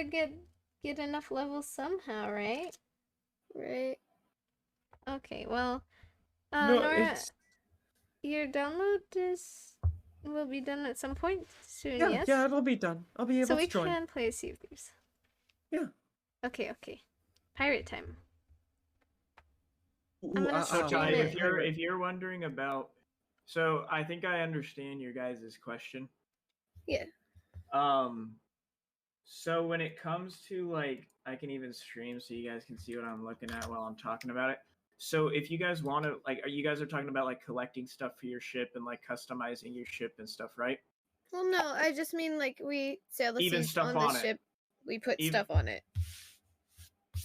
get enough levels somehow, right? Right. Okay, well, No, Nora, it's your download will be done at some point soon, yeah, yes? yeah, it'll be done. I'll be able So to we join. can play Sea of Thieves. Yeah. Okay. Pirate time. Ooh, I'm gonna So stream Ty, it. if you're wondering about, so I think I understand your guys' question. Yeah. So when it comes to like, I can even stream so you guys can see what I'm looking at while I'm talking about it. So if you guys want to, like, you guys are talking about like collecting stuff for your ship and like customizing your ship and stuff, right? Well, no, I just mean like we sail the Even seas stuff on the on it. ship. We put Even- stuff on it.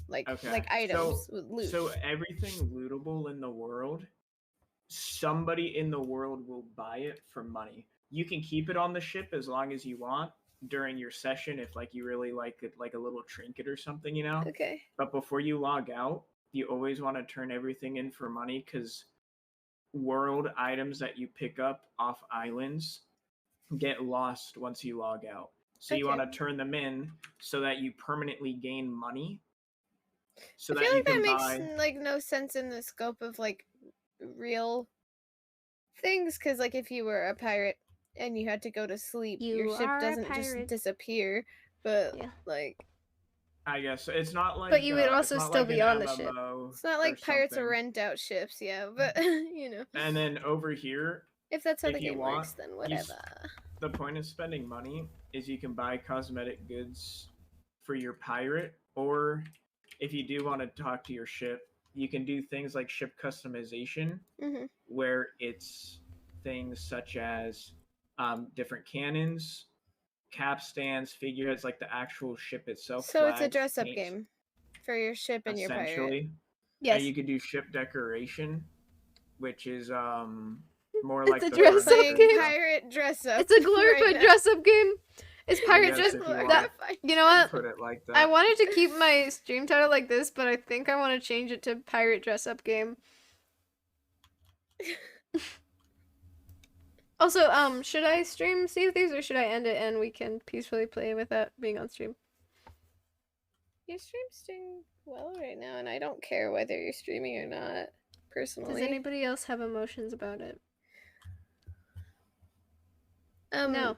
Like items with loot. So everything lootable in the world, somebody in the world will buy it for money. You can keep it on the ship as long as you want during your session if like you really like it, like a little trinket or something, you know. Okay. But before you log out, you always want to turn everything in for money because world items that you pick up off islands get lost once you log out. So you Okay. want to turn them in so that you permanently gain money. So I that feel you like can that buy. makes like no sense in the scope of like real things, because like if you were a pirate and you had to go to sleep, your You ship are a doesn't just pirate. disappear. But Yeah. like, I guess it's not like. But you would it's also not still like be an on the ship. MMO it's not or like pirates something. rent out ships, yeah. But you know, And then over here, if that's how if the you game want, works, then whatever. the point of spending money is you can buy cosmetic goods for your pirate, or if you do want to talk to your ship, you can do things like ship customization, Mhm. where it's things such as different cannons, capstans, figureheads, like the actual ship itself. So it's a flags, dress-up paint, game for your ship and your pirate. essentially. Yes. And you could do ship decoration, which is more It's like a the dress-up furniture game. and stuff. Pirate dress-up. It's a glorified dress-up game. It's pirate guess dress. if you That, wanna you know what? Put it like that. I wanted to keep my stream title like this, but I think I want to change it to pirate dress-up game. Also, should I stream Sea of Thieves or should I end it and we can peacefully play without being on stream? Your stream's doing well right now, and I don't care whether you're streaming or not, personally. Does anybody else have emotions about it? No.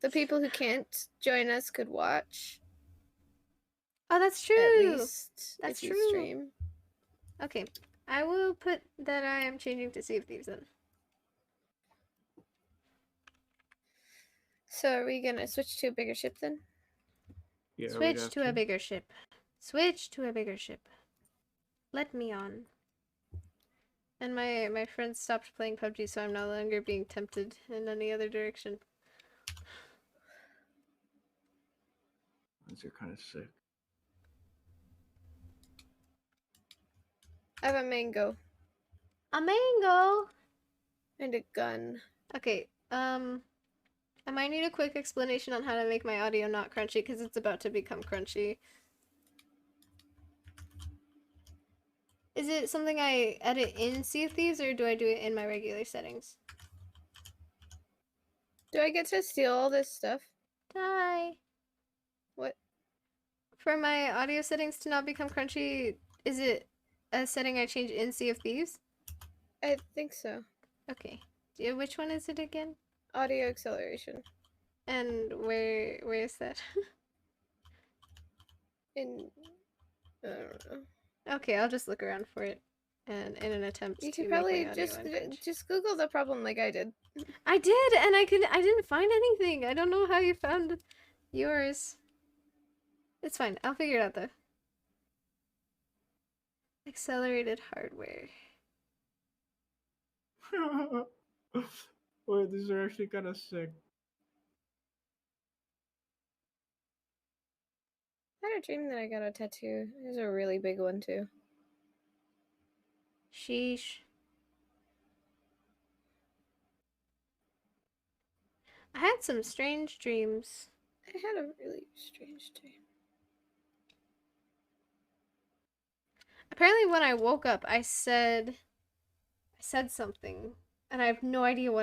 The people who can't join us could watch. Oh, that's true. At least That's if you true. stream. Okay, I will put that I am changing to Sea of Thieves then. So are we gonna switch to a bigger ship then? Yeah, Switch to a bigger ship. Switch to a bigger ship. Let me on. And my friends stopped playing PUBG, so I'm no longer being tempted in any other direction. These are kind of sick. I have a mango A mango! and a gun. Okay, I might need a quick explanation on how to make my audio not crunchy, because it's about to become crunchy. Is it something I edit in Sea of Thieves, or do I do it in my regular settings? Do I get to steal all this stuff? Die! What? For my audio settings to not become crunchy, is it a setting I change in Sea of Thieves? I think so. Okay. Which one is it again? Audio acceleration. And where is that? I don't know. Okay, I'll just look around for it, and in an attempt You to could make probably my audio just uncrunch. Google the problem like I did. I did, and I didn't find anything. I don't know how you found yours. It's fine. I'll figure it out though. Accelerated hardware. Wait, these are actually kind of sick. I had a dream that I got a tattoo. It was a really big one too. Sheesh. I had some strange dreams. I had a really strange dream. Apparently when I woke up, I said something, and I have no idea what